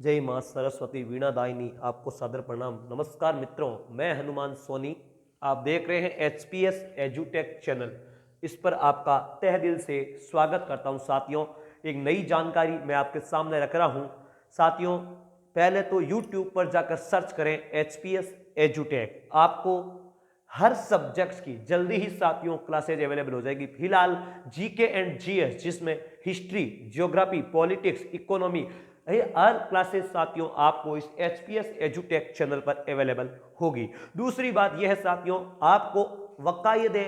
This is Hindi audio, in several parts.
जय मां सरस्वती वीणा दायिनी। आपको सादर प्रणाम। नमस्कार मित्रों, मैं हनुमान सोनी। आप देख रहे हैं एचपीएस एजुटेक चैनल। इस पर आपका तहे दिल से स्वागत करता हूं। साथियों, एक नई जानकारी मैं आपके सामने रख रहा हूं। साथियों, पहले तो यूट्यूब पर जाकर सर्च करें एचपीएस एजुटेक। आपको हर सब्जेक्ट्स की जल्दी ही साथियों क्लासेज अवेलेबल हो जाएगी। फिलहाल जीके एंड जीएस, जिसमें हिस्ट्री, ज्योग्राफी, पॉलिटिक्स, इकोनॉमी, ये हर क्लासेस साथियों आपको इस एचपीएस एजुटेक चैनल पर अवेलेबल होगी। दूसरी बात यह है साथियों, आपको वकायदे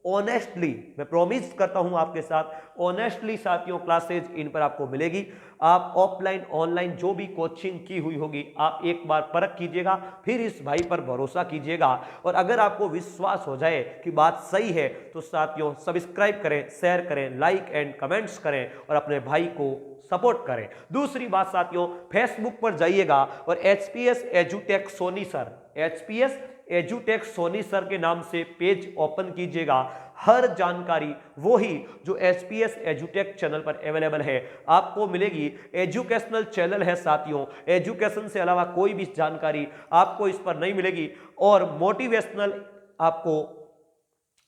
ऑनेस्टली, मैं प्रॉमिस करता हूं आपके साथ, ऑनेस्टली साथियों क्लासेज इन पर आपको मिलेगी। आप ऑफलाइन ऑनलाइन जो भी कोचिंग की हुई होगी, आप एक बार परख कीजिएगा, फिर इस भाई पर भरोसा कीजिएगा। और अगर आपको विश्वास हो जाए कि बात सही है तो साथियों सब्सक्राइब करें, शेयर करें, लाइक एंड कमेंट्स करें और अपने भाई को सपोर्ट करें। दूसरी बात साथियों, फेसबुक पर जाइएगा और एचपीएस एजुटेक सोनी सर, एचपीएस एजुटेक सोनी सर के नाम से पेज ओपन कीजिएगा। हर जानकारी वही जो एचपीएस एजुटेक चैनल पर अवेलेबल है आपको मिलेगी। एजुकेशनल चैनल है साथियों, एजुकेशन से अलावा कोई भी जानकारी आपको इस पर नहीं मिलेगी और मोटिवेशनल आपको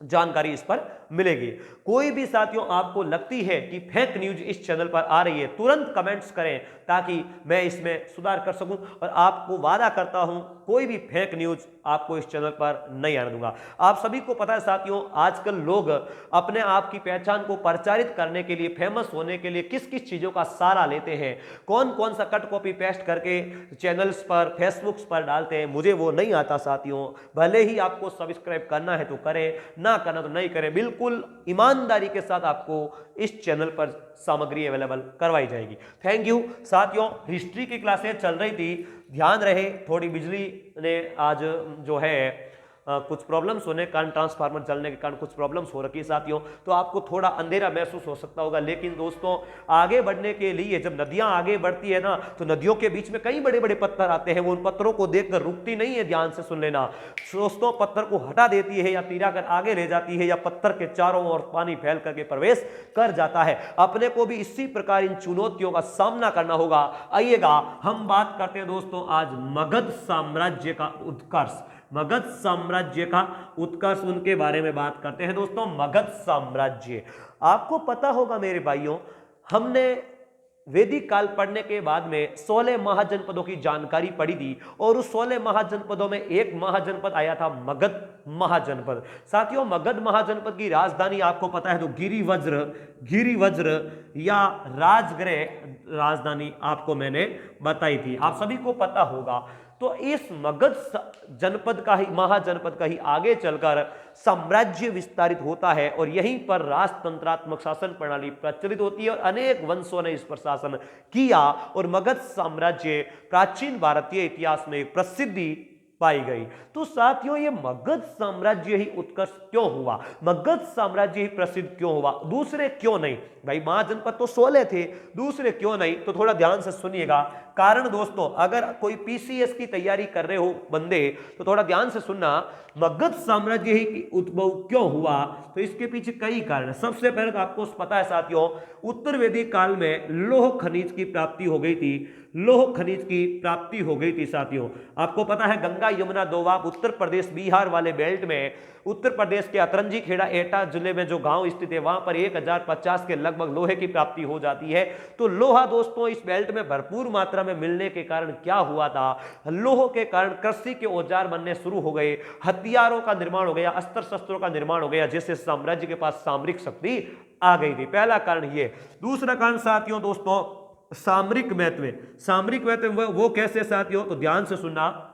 जानकारी इस पर मिलेगी। कोई भी साथियों आपको लगती है कि फेक न्यूज इस चैनल पर आ रही है, तुरंत कमेंट्स करें ताकि मैं इसमें सुधार कर सकूं। और आपको वादा करता हूं कोई भी फेक न्यूज आपको इस चैनल पर नहीं आने दूंगा। आप सभी को पता है साथियों, आजकल लोग अपने आप की पहचान को प्रचारित करने के लिए, फेमस होने के लिए किस किस चीजों का सहारा लेते हैं, कौन कौन सा कट कॉपी पेस्ट करके चैनल्स पर, फेसबुक्स पर डालते हैं। मुझे वो नहीं आता साथियों। भले ही आपको सब्सक्राइब करना है तो करें, ना करना तो नहीं करें। बिल्कुल ईमानदारी के साथ आपको इस चैनल पर सामग्री अवेलेबल करवाई जाएगी। थैंक यू साथियों। हिस्ट्री की क्लासेस चल रही थी, ध्यान रहे, थोड़ी बिजली ने आज जो है कुछ प्रॉब्लम्स होने के कारण, ट्रांसफार्मर जलने के कारण कुछ प्रॉब्लम्स हो रखी है साथियों, तो आपको थोड़ा अंधेरा महसूस हो सकता होगा। लेकिन दोस्तों, आगे बढ़ने के लिए जब नदियां आगे बढ़ती है ना, तो नदियों के बीच में कई बड़े बड़े पत्थर आते हैं। वो उन पत्थरों को देखकर रुकती नहीं है। ध्यान से सुन लेना दोस्तों, पत्थर को हटा देती है या तिरा कर आगे ले जाती है, या पत्थर के चारों ओर पानी फैल करके प्रवेश कर जाता है। अपने को भी इसी प्रकार इन चुनौतियों का सामना करना होगा। आइएगा हम बात करते हैं दोस्तों आज मगध साम्राज्य का उत्कर्ष। मगध साम्राज्य का उत्कर्ष, उनके बारे में बात करते हैं दोस्तों। मगध साम्राज्य, आपको पता होगा मेरे भाइयों, हमने वैदिक काल पढ़ने के बाद में 16 महाजनपदों की जानकारी पढ़ी थी और उस 16 महाजनपदों में एक महाजनपद आया था मगध महाजनपद। साथियों, मगध महाजनपद की राजधानी आपको पता है तो गिरिवज्र या राजगृह राजधानी आपको मैंने बताई थी, आप सभी को पता होगा। तो इस मगध जनपद का ही, महाजनपद का ही आगे चलकर साम्राज्य विस्तारित होता है और यहीं पर राजतंत्रात्मक शासन प्रणाली प्रचलित होती है और अनेक वंशों ने इस पर शासन किया और मगध साम्राज्य प्राचीन भारतीय इतिहास में एक प्रसिद्धि पाई गई। तो साथियों, ये मगध साम्राज्य ही उत्कर्ष क्यों हुआ, मगध साम्राज्य ही प्रसिद्ध क्यों हुआ, दूसरे क्यों नहीं? भाई महाजनपद तो 16 थे, दूसरे क्यों नहीं? तो थोड़ा ध्यान से सुनिएगा। कारण दोस्तों, अगर कोई पीसीएस की तैयारी कर रहे हो बंदे तो थोड़ा ध्यान से सुनना। मगध साम्राज्य ही उद्भव क्यों हुआ, तो इसके पीछे कई कारण। सबसे पहले तो आपको पता है साथियों, उत्तर वैदिक काल में लौह खनिज की प्राप्ति हो गई थी। लौह खनिज की प्राप्ति हो गई थी साथियों। आपको पता है गंगा यमुना दोआब उत्तर प्रदेश बिहार वाले बेल्ट में, उत्तर प्रदेश के अतरंजी खेड़ा एटा जिले में जो गांव स्थित है, वहां पर 1050 के लगभग लोहे की प्राप्ति हो जाती है। तो लोहा दोस्तों इस बेल्ट में भरपूर मात्रा में मिलने के कारण क्या हुआ था, लोह के कारण कृषि के औजार बनने शुरू हो गए, हथियारों का निर्माण हो गया, अस्त्र शस्त्रों का निर्माण हो गया, जिससे साम्राज्य के पास सामरिक शक्ति आ गई थी। पहला कारण ये। दूसरा कारण साथियों दोस्तों, सामरिक महत्व। सामरिक महत्व वो कैसे साथियों, तो ध्यान से सुनना।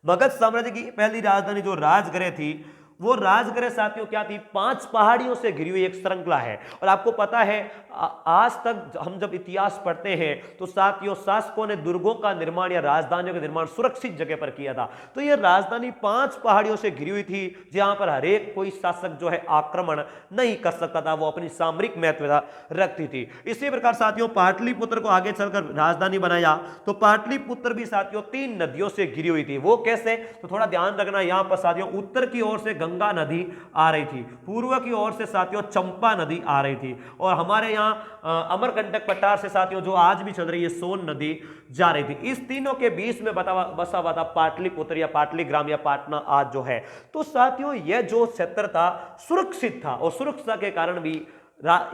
मगध साम्राज्य की पहली राजधानी जो राजगृह थी, वो राजगृह साथियों क्या थी, 5 पहाड़ियों से घिरी हुई एक श्रृंखला है। और आपको पता है आज तक हम जब इतिहास पढ़ते हैं तो साथियों शासकों ने दुर्गों का निर्माण या राजधानियों का निर्माण सुरक्षित जगह पर किया था। तो ये राजधानी 5 पहाड़ियों से घिरी हुई थी, जहां पर हरेक कोई शासक जो है आक्रमण नहीं कर सकता था, वो अपनी सामरिक महत्वता रखती थी। इसी प्रकार साथियों पाटलिपुत्र को आगे चलकर राजधानी बनाया, तो पाटलिपुत्र भी साथियों 3 नदियों से घिरी हुई थी। वो कैसे, तो थोड़ा ध्यान रखना। यहां पर साथियों उत्तर की ओर से गंगा नदी आ रही थी, पूर्व की ओर से साथियों चंपा नदी आ रही थी, और हमारे यहाँ अमरकंटक पठार से साथियों जो आज भी चल रही है सोन नदी जा रही थी। इस तीनों के बीच में बसा हुआ था पाटलिपुत्र या पाटलीग्राम या पाटना आज जो है। तो साथियों यह जो क्षेत्र था सुरक्षित था, और सुरक्षा के कारण भी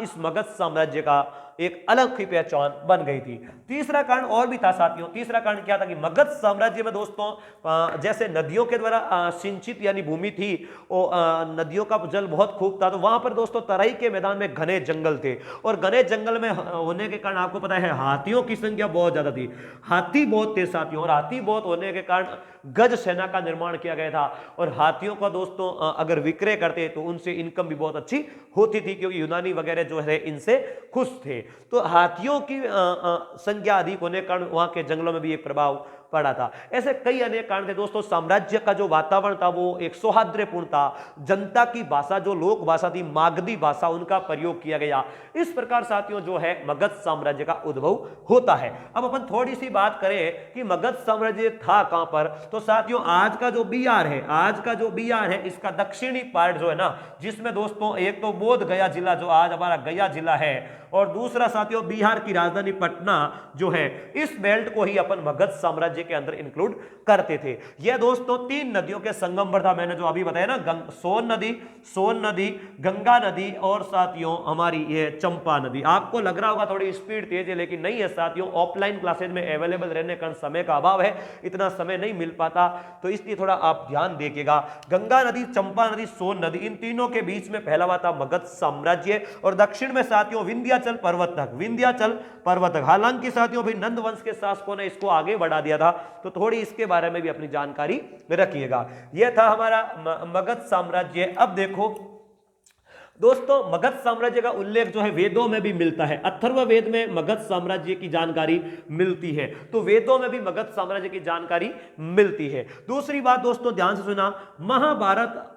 इस मगध साम्राज्य का एक अलग ही पहचान बन गई थी। तीसरा कारण और भी था साथियों। तीसरा कारण क्या था कि मगध साम्राज्य में दोस्तों जैसे नदियों के द्वारा सिंचित यानी भूमि थी, और नदियों का जल बहुत खूब था, तो वहां पर दोस्तों तराई के मैदान में घने जंगल थे, और घने जंगल में होने के कारण आपको पता है हाथियों की संख्या बहुत ज्यादा थी, हाथी बहुत थे साथियों, और हाथी बहुत होने के कारण गज सेना का निर्माण किया गया था। और हाथियों का दोस्तों अगर विक्रय करते तो उनसे इनकम भी बहुत अच्छी होती थी, क्योंकि यूनानी वगैरह जो है इनसे खुश थे। तो हाथियों की संख्या अधिक होने के कारण वहां के जंगलों में भी एक प्रभाव पड़ा था। ऐसे कई अनेक कारण थे दोस्तों। साम्राज्य का जो वातावरण था वो एक सौहार्दपूर्ण था, जनता की भाषा जो लोक भाषा थी मागधी भाषा उनका प्रयोग किया गया। इस प्रकार साथियों जो है मगध साम्राज्य का उद्भव होता है। अब अपन थोड़ी सी बात करें कि मगध साम्राज्य था कहां पर, तो साथियों आज का जो बिहार है, आज का जो बिहार है इसका दक्षिणी पार्ट जो है ना, जिसमें दोस्तों एक तो बोध गया जिला जो आज हमारा गया जिला है, और दूसरा साथियों बिहार की राजधानी पटना जो है, इस बेल्ट को ही अपन मगध साम्राज्य के अंदर इंक्लूड करते थे। यह दोस्तों तीन नदियों के संगम पर था, मैंने जो अभी बताया ना, सोन नदी, गंगा नदी और साथियों हमारी ये चंपा नदी। आपको लग रहा होगा थोड़ी स्पीड तेज है, लेकिन नहीं है साथियों, ऑफलाइन क्लासेज में अवेलेबल रहने का समय का अभाव है, इतना समय नहीं मिल पाता, तो इसलिए थोड़ा आप ध्यान देखिएगा। गंगा नदी, चंपा नदी, सोन नदी, इन तीनों के बीच में फैला हुआ था मगध साम्राज्य, और दक्षिण में साथियों विंध्याचल पर्वत तक। हालांकि साथियों भी नंद वंश के शासकों ने इसको आगे बढ़ा दिया था, तो थोड़ी इसके बारे में भी अपनी जानकारी रखिएगा। यह था हमारा मगध साम्राज्य। अब देखो दोस्तों मगध साम्राज्य का उल्लेख जो है वेदों में भी मिलता है। अथर्ववेद में मगध साम्राज्य की जानकारी मिलती है, तो वेदों में भी मगध साम्राज्य की जानकारी मिलती है। दूसरी बात दोस्तों ध्यान से सुना, महाभारत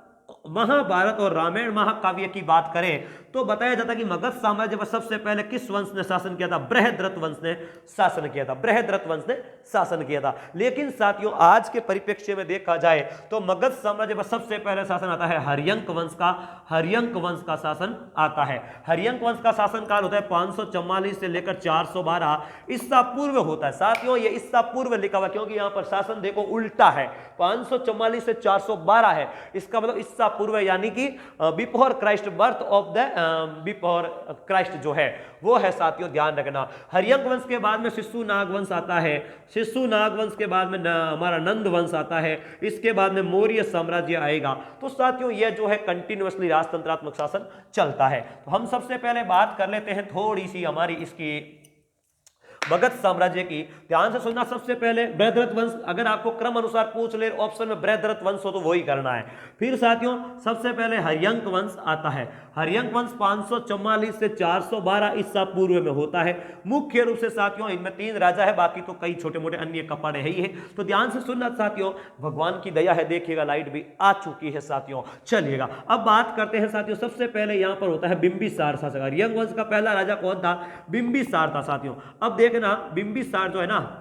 और रामायण महाकाव्य की बात करें तो बताया जाता है कि मगध साम्राज्य पर सबसे पहले किस वंश ने शासन किया था? बृहद्रथ वंश ने शासन किया था, बृहद्रथ वंश ने शासन किया था। लेकिन साथियों आज के परिप्रेक्ष्य में देखा जाए तो मगध साम्राज्य पर सबसे पहले शासन आता है हर्यंक वंश का। हर्यंक वंश का शासन आता है। हर्यंक वंश का शासन काल होता है 544 से लेकर 412 ईसा पूर्व होता है। साथियों ये ईसा पूर्व लिखा हुआ क्योंकि यहां पर शासन देखो उल्टा है, 544 से 412 है, इसका मतलब ईसा पूर्व यानी कि before Christ, birth of the before Christ जो है वो है साथियों, ध्यान रखना। हर्यंक वंश के बाद में शिशु नाग वंश आता है, शिशु नाग वंश के बाद में हमारा नंद वंश आता है, इसके बाद में मौर्य साम्राज्य आएगा। तो साथियों ये जो है कंटिन्यूअसली राजतंत्रात्मक शासन चलता है। तो हम सबसे पहले बात कर लेते हैं थोड़ी सी हमारी इसकी मगध साम्राज्य की। ध्यान से सुनना, सबसे पहले बृहद्रथ वंश, अगर आपको क्रम अनुसार पूछ ले ऑप्शन में बृहद्रथ वंश हो तो वही करना है। फिर साथियों सबसे पहले हर्यंक वंश आता है। हर्यंक वंश 544 से 412 ईसा पूर्व में होता है। मुख्य रूप से साथियों इनमें 3 राजा है, बाकी तो कई छोटे मोटे अन्य कपड़े है ही है। तो ध्यान से सुनना साथियों, भगवान की दया है, देखिएगा लाइट भी आ चुकी है साथियों। चलिएगा अब बात करते हैं साथियों, सबसे पहले यहां पर होता है बिंबिसार शासक। हर्यंक वंश का पहला राजा कौन था? बिंबिसार था साथियों। अब देखना बिंबिसार जो है ना,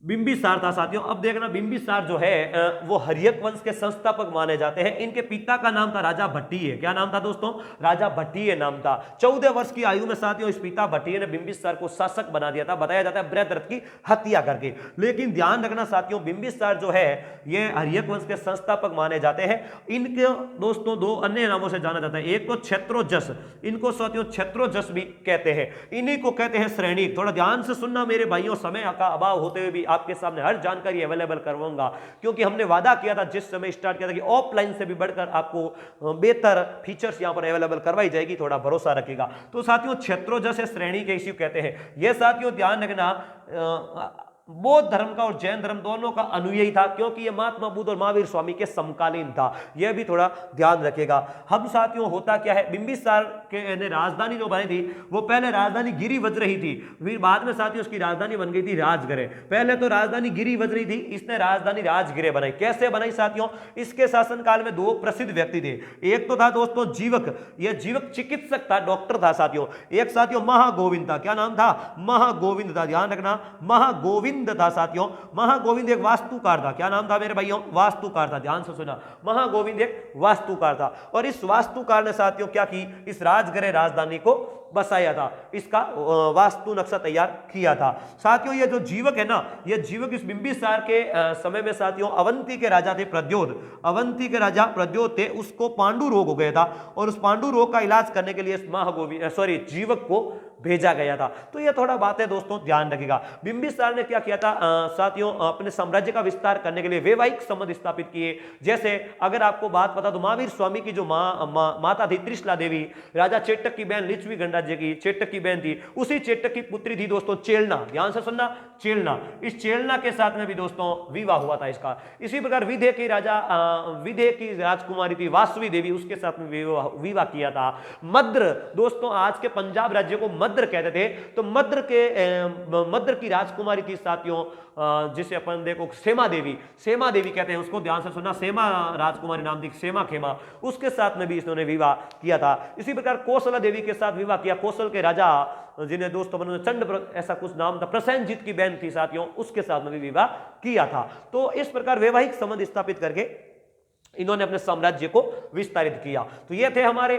बिंबिसार था साथियों। अब देखना बिंबिसार जो है वो हर्यक वंश के संस्थापक माने जाते हैं। इनके पिता का नाम था राजा भट्टिय। क्या नाम था दोस्तों? राजा भट्टिय नाम था। 14 वर्ष की आयु में साथियों इस पिता भट्टिय ने बिंबिसार को शासक बना दिया था, बताया जाता है बृहद्रथ की हत्या करके। लेकिन ध्यान रखना साथियों, बिंबिसार जो है ये हर्यक वंश के संस्थापक माने जाते हैं। इनके दोस्तों 2 अन्य नामों से जाना जाता है। एक तो क्षेत्रोजस, इनको साथियों क्षेत्रोजस भी कहते हैं, इन्हीं को कहते हैं श्रेणिक। थोड़ा ध्यान से सुनना मेरे भाइयों, समय का अभाव होते हुए भी आपके सामने हर जानकारी अवेलेबल करवाऊंगा, क्योंकि हमने वादा किया था जिस समय स्टार्ट किया था कि ऑफलाइन से भी बढ़कर आपको बेहतर फीचर्स यहां पर अवेलेबल करवाई जाएगी, थोड़ा भरोसा रखिएगा। तो साथियों क्षेत्रोजस श्रेणी के इसी कहते हैं। यह साथियों ध्यान रखना बौद्ध धर्म का और जैन धर्म दोनों का अनुयायी था, क्योंकि यह महात्मा बुद्ध और महावीर स्वामी के समकालीन था। यह भी थोड़ा ध्यान रखिएगा। हम साथियों होता क्या है, बिंबिसार के राजधानी जो बनी थी वो पहले राजधानी गिरिवज्र रही थी, फिर बाद में साथियों उसकी राजधानी बन गई थी राजगृह। पहले तो राजधानी गिरिवज्र रही थी, इसने राजधानी राजगृह बनाई। कैसे बनाई साथियों? इसके शासनकाल में दो प्रसिद्ध व्यक्ति थे। एक तो था दोस्तों जीवक, यह जीवक चिकित्सक था, डॉक्टर था साथियों। एक साथियों महागोविंद था। क्या नाम था? महागोविंद था, ध्यान रखना, महागोविंद था साथियों। महागोविंद एक वास्तुकार था। क्या नाम था मेरे भाइयों? वास्तुकार था, ध्यान से सुना। महागोविंद एक वास्तुकार था और इस वास्तुकार ने साथियों क्या की? इस राजगृह राजधानी को बसाया था, इसका वास्तु नक्शा तैयार किया था। साथियों ये जो जीवक है ना, ये जीवक इस बिंबिसार के समय में साथियों अवंती के राजा थे प्रद्योत, अवंती के राजा प्रद्योत थे, उसको पांडु रोग हो गया था और उस पांडु रोग का इलाज करने के लिए इस जीवक को भेजा गया था। तो ये थोड़ा बात है दोस्तों, ध्यान रखिएगा। बिंबिसार ने क्या किया था साथियों? अपने साम्राज्य का विस्तार करने के लिए वैवाहिक संबंध स्थापित किए। जैसे अगर आपको बात पता तो महावीर स्वामी की जो माता थी त्रिशला देवी, राजा चेटक की बहन लिच्छवी गणराज्य की चेटक की बहन थी, उसी चेटक की पुत्री थी दोस्तों चेलना, ध्यान से सुनना, चेलना। इस चेलना के साथ में भी दोस्तों विवाह हुआ था इसका। इसी प्रकार विदेह की विदेह की राजकुमारी थी वासवी देवी, उसके साथ में विवाह किया था। मद्र दोस्तों, आज के पंजाब राज्य को मद्र कहते थे, तो मद्र की राजकुमारी थी साथियों, जिसे अपन देखो सेमा देवी कहते हैं उसको, ध्यान से सुनना, सेमा राजकुमारी नाम थी, सेमा खेमा, उसके साथ में भी इसने विवाह किया था। इसी प्रकार कौशला देवी के साथ विवाह किया, कौशल के राजा जिन्हें दोस्तों चंड ऐसा कुछ नाम था, प्रसेनजीत की बहन थी साथियों, उसके साथ में भी विवाह किया था। तो इस प्रकार वैवाहिक संबंध स्थापित करके इन्होंने अपने साम्राज्य को विस्तारित किया। तो ये थे हमारे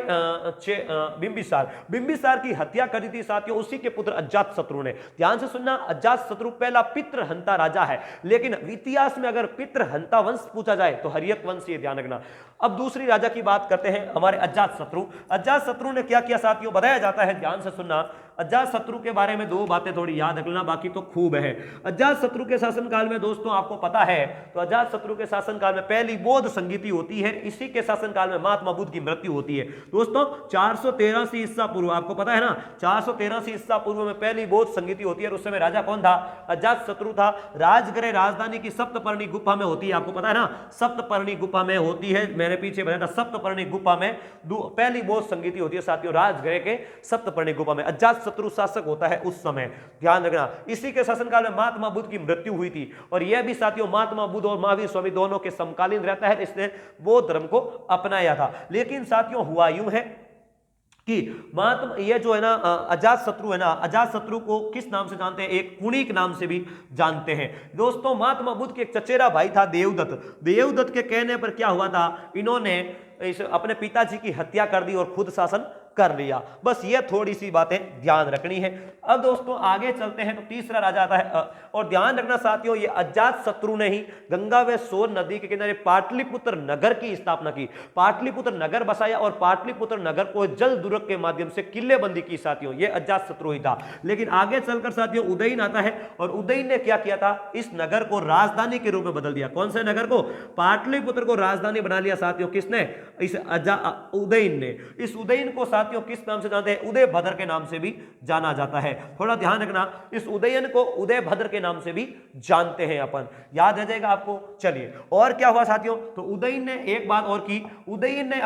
बिंबिसार की हत्या करी थी साथियों उसी के पुत्र अजातशत्रु ने। ध्यान से सुनना, अजातशत्रु पहला पितृहंता राजा है, लेकिन इतिहास में अगर पितृहंता वंश पूछा जाए तो हर्यक वंश, ये ध्यान रखना। अब दूसरी राजा की बात करते हैं, हमारे अजातशत्रु। अजातशत्रु ने क्या किया साथियों? बताया जाता है, ध्यान से सुनना, अजातशत्रु के बारे में दो बातें थोड़ी याद रख लेना, बाकी तो खूब है। अजातशत्रु के शासनकाल में दोस्तों आपको पता है, तो अजातशत्रु के शासनकाल में पहली बौद्ध संगीति होती है, इसी के शासनकाल में महात्मा बुद्ध की मृत्यु होती है दोस्तों 413 ईसा पूर्व, आपको पता है ना, 413 ईसा पूर्व में पहली बौद्ध संगीति होती है। और उस समय राजा कौन था? अजातशत्रु था। राजगृह राजधानी की सप्तपर्णी गुफा में होती है, आपको पता है ना, सप्तपर्णी गुफा में होती है, मैंने पीछे बताया था, सप्तपर्णी गुफा में पहली बौद्ध संगीति होती है साथियों, राजगृह के सप्तपर्णी गुफा में। अजातशत्रु शासक होता है उस समय, ध्यान रखना। इसी के शासनकाल में महात्मा बुद्ध की मृत्यु हुई थी और यह भी साथियों महात्मा बुद्ध और महावीर स्वामी दोनों के समकालीन रहता है, इसने बौद्ध धर्म को अपनाया था। लेकिन साथियों हुआ यूं है कि महात्मा ये जो है ना अजातशत्रु है ना, अजातशत्रु को किस नाम से जानते हैं? एक कुणिक नाम से भी जानते हैं दोस्तों। महात्मा बुद्ध के एक चचेरा भाई था देवदत्त, देवदत्त के कहने पर क्या हुआ था, इन्होंने अपने पिताजी की हत्या कर दी और खुद शासन कर लिया। बस ये थोड़ी सी बातें ध्यान रखनी है। अब दोस्तों आगे चलते हैं, तो तीसरा राजा आता है और ध्यान रखना साथियों, ये अजातशत्रु ने ही गंगा व सोन नदी के किनारे पाटलिपुत्र नगर की स्थापना की, पाटलिपुत्र नगर बसाया और पाटलिपुत्र नगर को जल दुर्ग के माध्यम से किलेबंदी की साथियों, ये अजातशत्रु ही था। लेकिन आगे चलकर साथियों उदयन आता है और उदयन ने क्या किया था? इस नगर को राजधानी के रूप में बदल दिया। कौन से नगर को? पाटलिपुत्र को राजधानी बना लिया साथियों, किसने? इस उदयन ने। इस उदयन को साथियों किस नाम से जानते हैं? उदयभद्र के नाम से भी जाना जाता है। थोड़ा ध्यान रखना, इस उदयन को उदयभद्र के नाम से भी जानते हैं अपन, याद रह जाएगा आपको। चलिए और क्या हुआ साथियों, तो उदयन ने एक बात और की, उदयन ने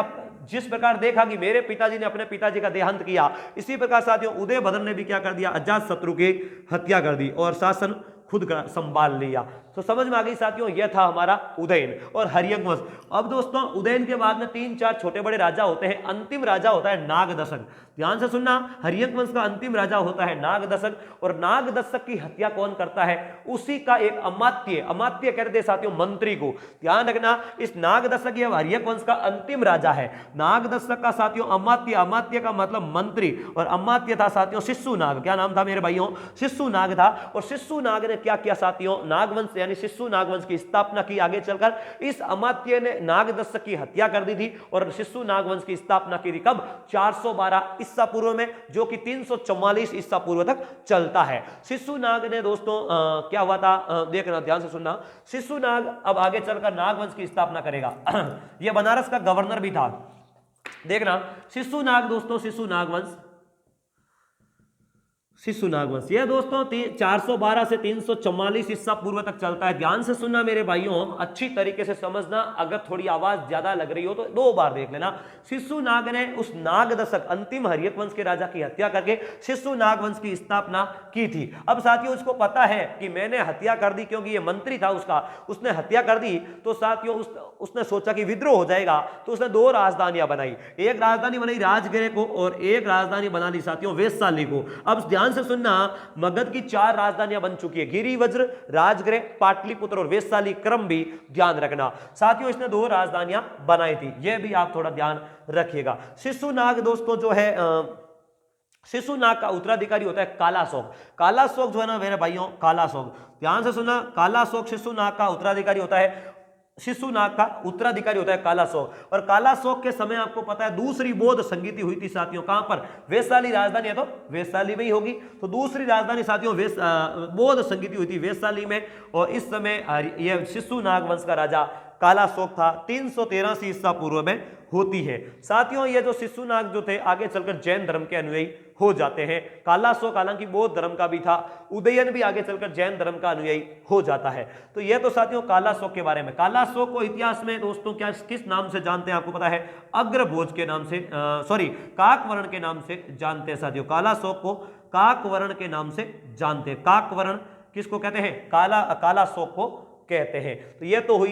जिस प्रकार देखा कि मेरे पिताजी ने अपने पिताजी का देहांत किया, इसी प्रकार साथियों उदयभद्र ने भी क्या कर दिया? अजातशत्रु की हत्या कर दी और शासन खुद का संभाल लिया। तो समझ में आ गई साथियों, यह था हमारा उदयन और हर्यक वंश। अब दोस्तों उदयन के बाद में 3-4 छोटे बड़े राजा होते हैं, अंतिम राजा होता है नागदशक। ध्यान से सुनना, हर्यक वंश का अंतिम राजा होता है नागदशक और नागदशक की हत्या कौन करता है? उसी का एक अमात्य, अमात्य कहते हैं साथियों मंत्री को। ध्यान रखना, इस नागदशक या हर्यक वंश का अंतिम राजा है नागदशक का साथियों अमात्य, अमात्य का मतलब मंत्री और अमात्य था साथियों शिशुनाग। क्या नाम था मेरे भाइयों? शिशुनाग था। और शिशुनाग ने क्या किया साथियों? नागवंश यानी शिशु नागवंश की स्थापना की। आगे चलकर इस अमात्य ने नागदशक की हत्या कर दी थी और शिशु नागवंश की स्थापना की थी कब? 412 ईसा पूर्व में, जो कि 344 ईसा पूर्व तक चलता है। शिशु नाग ने दोस्तों क्या हुआ था, देखना ध्यान से सुनना। शिशु नाग अब आगे चलकर नागवंश की स्थापना करेगा। यह बनारस का गवर्नर भी था। देखना शिशु नाग दोस्तों, शिशु नागवंश, शिशुनाग वंश, ये दोस्तों 412 से 344 ईसा पूर्व तक चलता है। ध्यान से सुनना मेरे भाइयों, अच्छी तरीके से समझना। अगर थोड़ी आवाज ज्यादा लग रही हो तो 2 बार देख लेना। शिशुनाग ने उस नाग दशक अंतिम हर्यक वंश के राजा की हत्या करके शिशुनाग वंश की स्थापना की थी। अब साथियों उसको पता है कि मैंने हत्या कर दी, क्योंकि ये मंत्री था उसका, उसने हत्या कर दी, तो साथियों उसने सोचा कि विद्रोह हो जाएगा, तो उसने 2 राजधानियां बनाई। एक राजधानी बनाई राजगृह को और एक राजधानी बना ली साथियों वैशाली को। अब ध्यान से सुनना, मगध की 4 राजधानियां बन चुकी है, गिरि वज्र, राजगृह, पाटलिपुत्र और वैशाली, क्रम भी ध्यान रखना साथियों। इसने 2 राजधानियां बनाई थी, यह भी आप थोड़ा ध्यान रखिएगा। शिशुनाग दोस्तों जो है शिशुनाग का उत्तराधिकारी होता है कालाशोक। कालाशोक जो है ना मेरे भाइयों, कालाशोक ध्यान से सुना, कालाशोक शिशुनाग का उत्तराधिकारी होता है। शिशुनाग का उत्तराधिकारी होता है कालाशोक। और कालाशोक के समय आपको पता है दूसरी बौद्ध संगीति हुई थी साथियों, कहां पर? वैशाली राजधानी है तो वैशाली में ही होगी, तो दूसरी राजधानी साथियों बौद्ध संगीति हुई थी वैशाली में। और इस समय यह शिशुनाग वंश का राजा कालाशोक था, 313 ईसा पूर्व में होती है साथियों। ये जो शिशुनाग जो थे आगे चलकर जैन धर्म के अनुयायी हो जाते हैं। कालाशोक हालांकि बौद्ध धर्म का भी था, उदयन भी आगे चलकर जैन धर्म का अनुयायी हो जाता है। तो ये तो साथियों कालाशोक के बारे में। कालाशोक को इतिहास में दोस्तों क्या किस नाम से जानते हैं आपको पता है? अग्रभोज के नाम से, काकवर्ण के नाम से जानते हैं साथियों। कालाशोक को काकवर्ण के नाम से जानते हैं। काकवर्ण किसको कहते हैं? कालाशोक को कहते हैं। तो ये तो हुई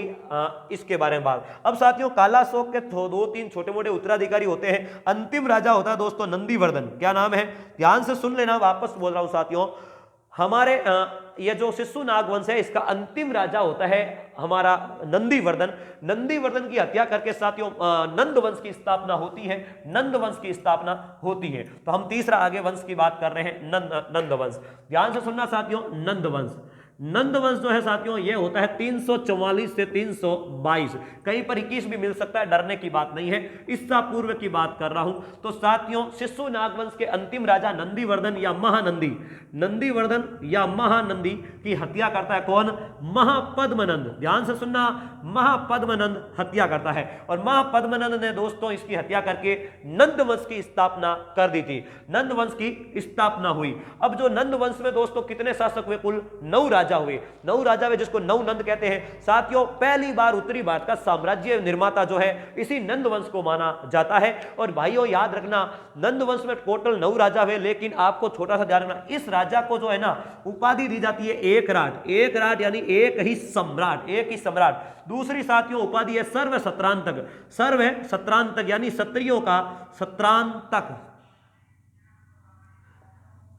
इसके बारे में बात। अब साथियों कालाशोक के 2-3 छोटे मोटे उत्तराधिकारी होते हैं। अंतिम राजा होता है दोस्तों नंदीवर्धन। क्या नाम है? ध्यान से सुन लेना, वापस बोल रहा हूं साथियों। हमारे ये जो शिशुनाग वंश है इसका अंतिम राजा होता है हमारा नंदीवर्धन। नंदीवर्धन की हत्या करके साथियों नंद वंश की स्थापना होती है। नंद वंश की स्थापना होती है। तो हम तीसरा आगे वंश की बात कर रहे हैं, नंद वंश। ध्यान से सुनना साथियों, नंद वंश। नंद वंश जो है साथियों ये होता है 344 से 322, कहीं पर 21 भी मिल सकता है, डरने की बात नहीं है, ईसा पूर्व की बात कर रहा हूं। तो साथियों शिशुनाग वंश के अंतिम राजा नंदीवर्धन या महानंदी, नंदीवर्धन या महानंदी की हत्या करता है कौन? महापद्मनंद। ध्यान से सुनना, महापद्मनंद हत्या करता है। और महापद्मनंद ने दोस्तों इसकी हत्या करके नंद वंश की स्थापना कर दी थी। नंद वंश की स्थापना हुई। अब जो नंद वंश में दोस्तों कितने शासक हुए? कुल 9 राजा हुए। 9 राजा हुए जिसको 9 नंद कहते हैं साथियों। पहली बार उत्तरी भारत का साम्राज्य निर्माता जो है इसी नंद वंश को माना जाता है। और भाइयों याद रखना, नंद वंश में टोटल 9 राजा हुए, लेकिन आपको छोटा सा ध्यान रखना, इस राजा को जो है ना उपाधि दी जाती है एकराट। एकराट यानी एक ही सम्राट, एक ही सम्राट। दूसरी साथियों उपाधि है सर्व सत्रांतक। सर्व सत्रांतक यानी क्षत्रियों का सत्रांतक।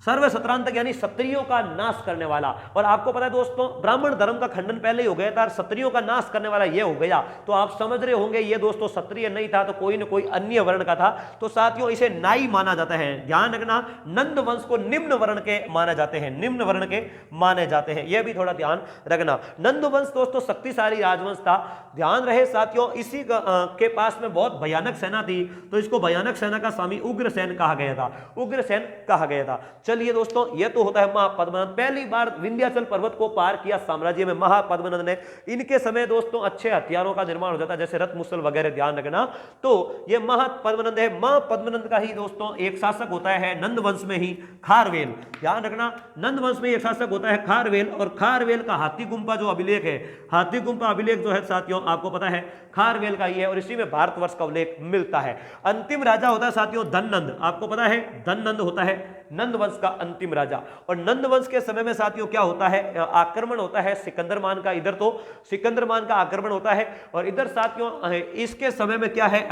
सर्व सत्रांतक यानी क्षत्रियों का नाश करने वाला। और आपको पता है दोस्तों ब्राह्मण धर्म का खंडन पहले ही हो गया था, क्षत्रियों का नाश करने वाला ये हो गया। तो आप समझ रहे होंगे ये दोस्तों क्षत्रिय नहीं था तो कोई न कोई अन्य वर्ण का था। तो साथियों इसे नाई माना जाता है। ध्यान रखना, नंद वंश को निम्न वर्ण के माने जाते हैं, निम्न वर्ण के माने जाते हैं, यह भी थोड़ा ध्यान रखना। नंद वंश दोस्तों शक्तिशाली राजवंश था। ध्यान रहे साथियों, इसी के पास में बहुत भयानक सेना थी, तो इसको भयानक सेना का स्वामी उग्रसेन कहा गया था। उग्रसेन कहा गया था। चलिए दोस्तों ये तो होता है महापद्मनंद। पहली बार विंध्याचल पर्वत को पार किया साम्राज्य में महापद्मनंद ने। इनके समय दोस्तों अच्छे हथियारों का निर्माण हो जाता है, जैसे रथ मुसल वगैरह, ध्यान रखना। तो ये महापद्मनंद है। महापद्मनंद का ही दोस्तों एक शासक होता है नंद वंश में ही खारवेल। ध्यान रखना, नंद वंश में एक शासक होता है खारवेल। और खारवेल का हाथी गुंफा जो अभिलेख है, हाथी गुंफा अभिलेख जो है साथियों आपको पता है खारवेल का ही है, और इसी में भारतवर्ष का उल्लेख मिलता है। अंतिम राजा होता है साथियों धननंद। आपको पता है धननंद होता है नंद वंश का अंतिम राजा। और नंद वंश के समय में साथियों क्या होता है? आक्रमण होता है सिकंदरमान का। इधर तो सिकंदरमान का आक्रमण होता है, और इधर साथियों इसके समय में क्या है,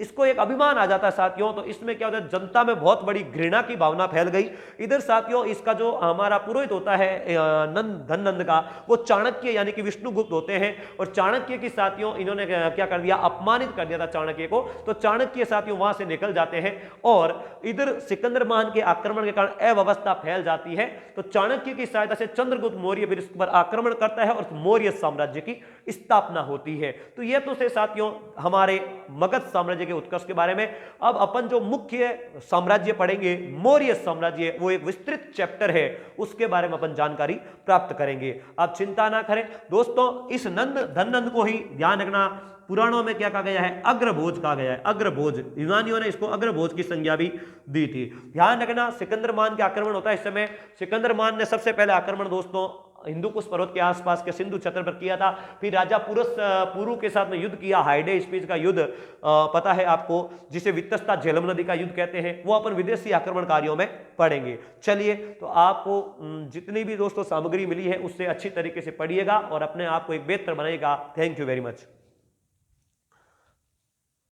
इसको एक अभिमान आ जाता है साथियों। तो इसमें क्या होता है, जनता में बहुत बड़ी घृणा की भावना फैल गई। इधर साथियों इसका जो हमारा पुरोहित होता है धननंद का, वो चाणक्य यानी कि विष्णुगुप्त होते हैं। और चाणक्य की साथियों इन्होंने क्या कर दिया, अपमानित कर दिया था चाणक्य को। तो चाणक्य साथियों वहां से निकल जाते हैं, और इधर सिकंदरमान के आक्रमण के कारण अव्यवस्था फैल जाती है। तो चाणक्य की सहायता से चंद्रगुप्त मौर्य फिर इस पर आक्रमण करता है और मौर्य साम्राज्य की स्थापना होती है। तो ये तो से साथियों हमारे मगध साम्राज्य के उत्कर्ष के बारे में। अब अपन जो मुख्य साम्राज्य पढ़ेंगे मौर्य साम्राज्य, वो एक विस्तृत चैप्टर है, उसके बारे में अपन जानकारी प्राप्त करेंगे। आप चिंता ना करें दोस्तों, इस नंद धननंद को ही ध्यान रखना, पुराणों में क्या कहा गया है, अग्रभोज कहा गया है, अग्रभोज। यूनानियों ने इसको अग्रभोज की संज्ञा भी दी थी। ध्यान रखना सिकंदर मान के आक्रमण होता है इस समय। सिकंदर मान ने सबसे पहले आक्रमण दोस्तों हिंदू कुश पर्वत के आसपास के सिंधु क्षेत्र पर किया था। फिर राजा पुरु के साथ में युद्ध किया, हाइडे स्पीच का युद्ध पता है आपको, जिसे वित्तस्ता झेलम नदी का युद्ध कहते हैं, वो अपन विदेशी आक्रमणकारियों में पढ़ेंगे। चलिए, तो आपको जितनी भी दोस्तों सामग्री मिली है उससे अच्छी तरीके से पढ़िएगा और अपने आप को एक बेहतर बनाइएगा। Thank you very much.